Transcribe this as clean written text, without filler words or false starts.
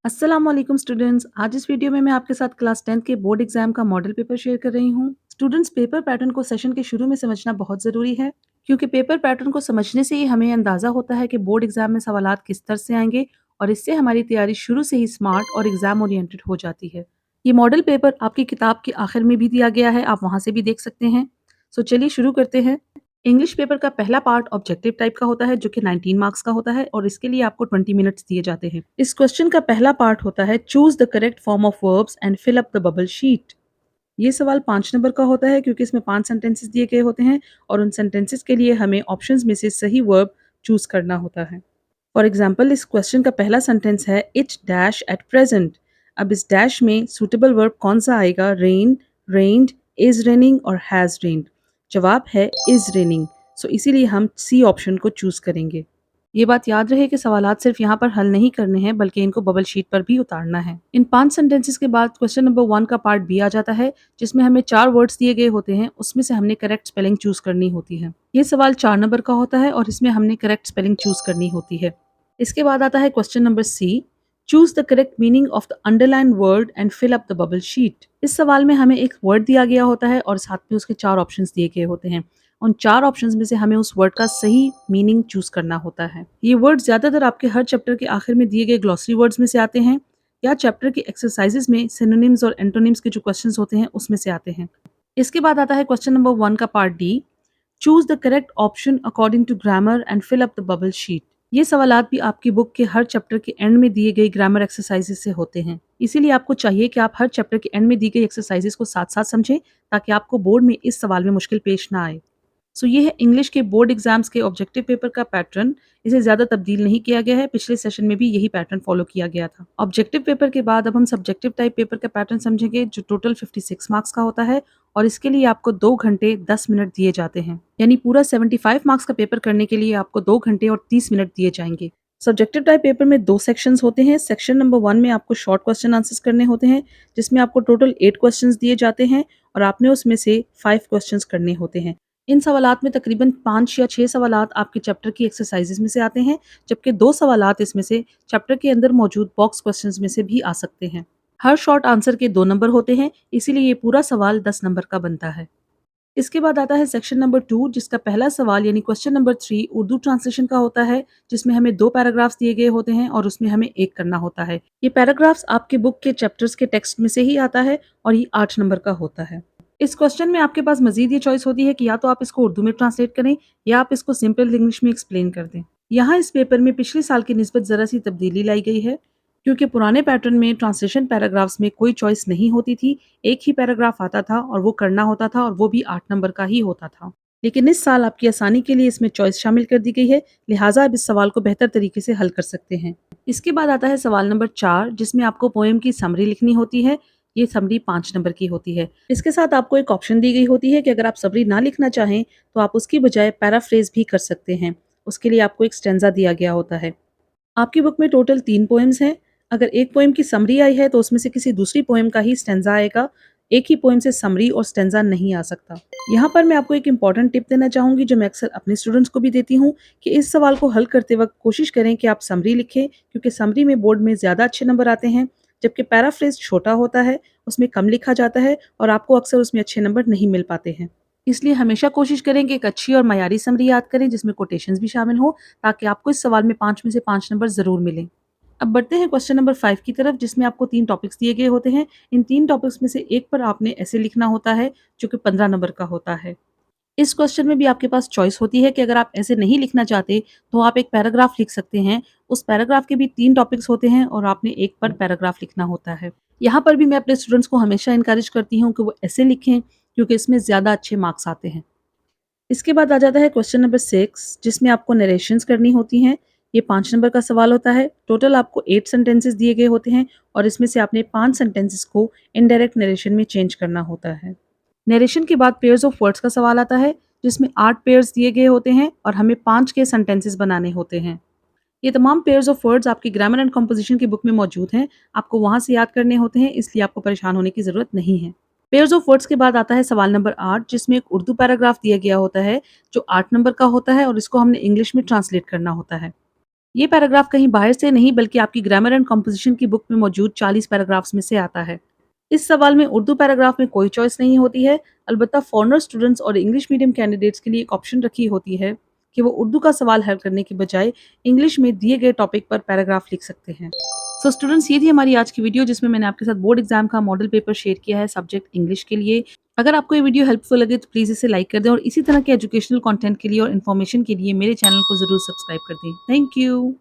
अस्सलाम वालेकुम स्टूडेंट्स। आज इस वीडियो में मैं आपके साथ क्लास 10th के बोर्ड एग्जाम का मॉडल पेपर शेयर कर रही हूँ। स्टूडेंट्स, पेपर पैटर्न को सेशन के शुरू में समझना बहुत ज़रूरी है, क्योंकि पेपर पैटर्न को समझने से ही हमें अंदाज़ा होता है कि बोर्ड एग्जाम में सवालात किस तरह से आएंगे, और इससे हमारी तैयारी शुरू से ही स्मार्ट और एग्जाम ओरिएंटेड हो जाती है। ये मॉडल पेपर आपकी किताब के आखिर में भी दिया गया है, आप वहाँ से भी देख सकते हैं। सो चलिए शुरू करते हैं। इंग्लिश पेपर का पहला पार्ट ऑब्जेक्टिव टाइप का होता है, जो कि 19 मार्क्स का होता है, और इसके लिए आपको 20 मिनट्स दिए जाते हैं। इस क्वेश्चन का पहला पार्ट होता है, choose the correct form of verbs and fill up the bubble sheet. ये सवाल 5 नंबर का होता है, क्योंकि इसमें 5 सेंटेंसेस दिए गए होते हैं, और उन सेंटेंसेस के लिए हमें ऑप्शंस में से सही वर्ब चूज करना होता है। फॉर एग्जाम्पल, इस क्वेश्चन का पहला सेंटेंस है, इट डैश एट प्रेजेंट। अब इस डैश में सुटेबल वर्ब कौन सा आएगा? रेन, रेन्ड, इज रेनिंग और हैज रेन्ड। जवाब है इज रेनिंग। सो इसीलिए हम सी ऑप्शन को चूज करेंगे। ये बात याद रहे कि सवालात सिर्फ यहाँ पर हल नहीं करने हैं, बल्कि इनको बबल शीट पर भी उतारना है। इन 5 सेंटेंसेस के बाद क्वेश्चन नंबर 1 का पार्ट बी आ जाता है, जिसमें हमें 4 वर्ड्स दिए गए होते हैं, उसमें से हमने करेक्ट स्पेलिंग चूज करनी होती है। ये सवाल 4 नंबर का होता है, और इसमें हमने करेक्ट स्पेलिंग चूज करनी होती है। इसके बाद आता है question number C, choose the correct meaning of the underline word and fill up the bubble sheet. इस सवाल में हमें एक वर्ड दिया गया होता है, और साथ में उसके 4 ऑप्शंस दिए गए होते हैं। उन 4 ऑप्शंस में से हमें उस वर्ड का सही मीनिंग चूज करना होता है। ये वर्ड ज्यादातर आपके हर चैप्टर के आखिर में दिए गए ग्लॉसरी वर्ड्स में से आते हैं, या चैप्टर के एक्सरसाइजेस में सिनोनिम्स और एंटोनिम्स के जो क्वेश्चंस होते हैं उसमें से आते हैं। इसके बाद आता है क्वेश्चन नंबर 1 का part D, choose the correct option according to grammar and fill up the bubble sheet. ये सवालात भी आपकी बुक के हर चैप्टर के एंड में दिए गए ग्रामर एक्सरसाइजेस से होते हैं। इसीलिए आपको चाहिए कि आप हर चैप्टर के एंड में दी गई एक्सरसाइजेस को साथ साथ समझें, ताकि आपको बोर्ड में इस सवाल में मुश्किल पेश ना आए। सो ये है इंग्लिश के बोर्ड एग्जाम्स के ऑब्जेक्टिव पेपर का पैटर्न। इसे ज़्यादा तब्दील नहीं किया गया है, पिछले सेशन में भी यही पैटर्न फॉलो किया गया था। ऑब्जेक्टिव पेपर के बाद अब हम सब्जेक्टिव टाइप पेपर का पैटर्न समझेंगे, जो टोटल 56 मार्क्स का होता है, और इसके लिए आपको 2 घंटे 10 मिनट दिए जाते हैं। यानी पूरा 75 मार्क्स का पेपर करने के लिए आपको 2 घंटे और 30 मिनट दिए जाएंगे। सब्जेक्टिव टाइप पेपर में 2 सेक्शंस होते हैं। सेक्शन नंबर 1 में आपको शॉर्ट क्वेश्चन आंसर्स करने होते हैं, जिसमें आपको टोटल 8 क्वेश्चंस दिए जाते हैं, और आपने उसमें से 5 क्वेश्चंस करने होते हैं। इन सवालात में तकरीबन 5 या 6 सवालात आपके चैप्टर की एक्सरसाइजेज में से आते हैं, जबकि 2 सवालात इसमें से चैप्टर के अंदर मौजूद बॉक्स क्वेश्चंस में से भी आ सकते हैं। हर शॉर्ट आंसर के 2 नंबर होते हैं, इसीलिए ये पूरा सवाल 10 नंबर का बनता है। इसके बाद आता है सेक्शन नंबर 2, जिसका पहला सवाल यानी क्वेश्चन नंबर 3 उर्दू ट्रांसलेशन का होता है, जिसमें हमें 2 पैराग्राफ्स दिए गए होते हैं, और उसमें हमें एक करना होता है। ये पैराग्राफ्स आपके बुक के चैप्टर्स के टेक्स्ट में से ही आता है, और ये 8 नंबर का होता है। इस क्वेश्चन में आपके पास मजीद ये चॉइस होती है कि या तो आप इसको उर्दू में ट्रांसलेट करें, या आप इसको सिंपल इंग्लिश में एक्सप्लेन कर दें। यहाँ इस पेपर में पिछले साल की निस्बत ज़रा सी तब्दीली लाई गई है, क्योंकि पुराने पैटर्न में ट्रांसलेशन पैराग्राफ्स में कोई चॉइस नहीं होती थी। एक ही पैराग्राफ आता था, और वो करना होता था, और वो भी 8 नंबर का ही होता था। लेकिन इस साल आपकी आसानी के लिए इसमें चॉइस शामिल कर दी गई है, लिहाजा आप इस सवाल को बेहतर तरीके से हल कर सकते हैं। इसके बाद आता है सवाल नंबर 4, जिसमें आपको पोएम की समरी लिखनी होती है। ये समरी 5 नंबर की होती है। इसके साथ आपको एक ऑप्शन दी गई होती है कि अगर आप समरी ना लिखना चाहें, तो आप उसकी बजाय पैराफ्रेज भी कर सकते हैं। उसके लिए आपको एक स्टेंजा दिया गया होता है। आपकी बुक में टोटल 3 पोएम्स हैं। अगर एक पोएम की समरी आई है, तो उसमें से किसी दूसरी पोएम का ही स्टेंजा आएगा। एक ही पोएम से समरी और स्टेंजा नहीं आ सकता। यहाँ पर मैं आपको एक इम्पॉर्टेंट टिप देना चाहूँगी, जो मैं अक्सर अपने स्टूडेंट्स को भी देती हूँ, कि इस सवाल को हल करते वक्त कोशिश करें कि आप समरी लिखें, क्योंकि समरी में बोर्ड में ज़्यादा अच्छे नंबर आते हैं, जबकि पैराफ्रेज छोटा होता है, उसमें कम लिखा जाता है, और आपको अक्सर उसमें अच्छे नंबर नहीं मिल पाते हैं। इसलिए हमेशा कोशिश करें कि एक अच्छी और मयारी समरी याद करें, जिसमें कोटेशंस भी शामिल हो, ताकि आपको इस सवाल में 5 में से 5 नंबर ज़रूर मिलें। अब बढ़ते हैं क्वेश्चन नंबर 5 की तरफ, जिसमें आपको 3 टॉपिक्स दिए गए होते हैं। इन 3 टॉपिक्स में से एक पर आपने ऐसे लिखना होता है, जो कि 15 नंबर का होता है। इस क्वेश्चन में भी आपके पास चॉइस होती है कि अगर आप ऐसे नहीं लिखना चाहते, तो आप एक पैराग्राफ लिख सकते हैं। उस पैराग्राफ के भी 3 टॉपिक्स होते हैं, और आपने एक पर पैराग्राफ लिखना होता है। यहाँ पर भी मैं अपने स्टूडेंट्स को हमेशा इनकरेज करती हूँ कि वो ऐसे लिखें, क्योंकि इसमें ज़्यादा अच्छे मार्क्स आते हैं। इसके बाद आ जाता है क्वेश्चन नंबर 6, जिसमें आपको नरेशंस करनी होती हैं। ये 5 नंबर का सवाल होता है। टोटल आपको 8 सेंटेंसेस दिए गए होते हैं, और इसमें से आपने 5 सेंटेंसेस को इनडायरेक्ट नरेशन में चेंज करना होता है। नरेशन के बाद पेयर्स ऑफ वर्ड्स का सवाल आता है, जिसमें 8 पेयर्स दिए गए होते हैं, और हमें 5 के सेंटेंसेस बनाने होते हैं। ये तमाम पेयर्स ऑफ वर्ड्स आपकी ग्रामर एंड कॉम्पोजिशन की बुक में मौजूद हैं। आपको वहाँ से याद करने होते हैं, इसलिए आपको परेशान होने की ज़रूरत नहीं है। पेयर्स ऑफ वर्ड्स के बाद आता है सवाल नंबर 8, जिसमें एक उर्दू पैराग्राफ दिया गया होता है, जो 8 नंबर का होता है, और इसको हमने इंग्लिश में ट्रांसलेट करना होता है। ये पैराग्राफ कहीं बाहर से नहीं बल्कि आपकी ग्रामर एंड कंपोजिशन की बुक में मौजूद 40 पैराग्राफ्स में से आता है। इस सवाल में उर्दू पैराग्राफ में कोई चॉइस नहीं होती है, अलबत्ता फॉरेनर स्टूडेंट्स और इंग्लिश मीडियम कैंडिडेट्स के लिए एक ऑप्शन रखी होती है कि वो उर्दू का सवाल हल करने के बजाय इंग्लिश में दिए गए टॉपिक पर पैराग्राफ लिख सकते हैं। सो स्टूडेंट्स, ये थी हमारी आज की वीडियो जिसमें मैंने आपके साथ बोर्ड एग्जाम का मॉडल पेपर शेयर किया है सब्जेक्ट इंग्लिश के लिए। अगर आपको ये वीडियो हेल्पफुल लगे तो प्लीज़ इसे लाइक कर दें और इसी तरह के एजुकेशनल कंटेंट के लिए और इन्फॉर्मेशन के लिए मेरे चैनल को ज़रूर सब्सक्राइब कर दें। Thank you.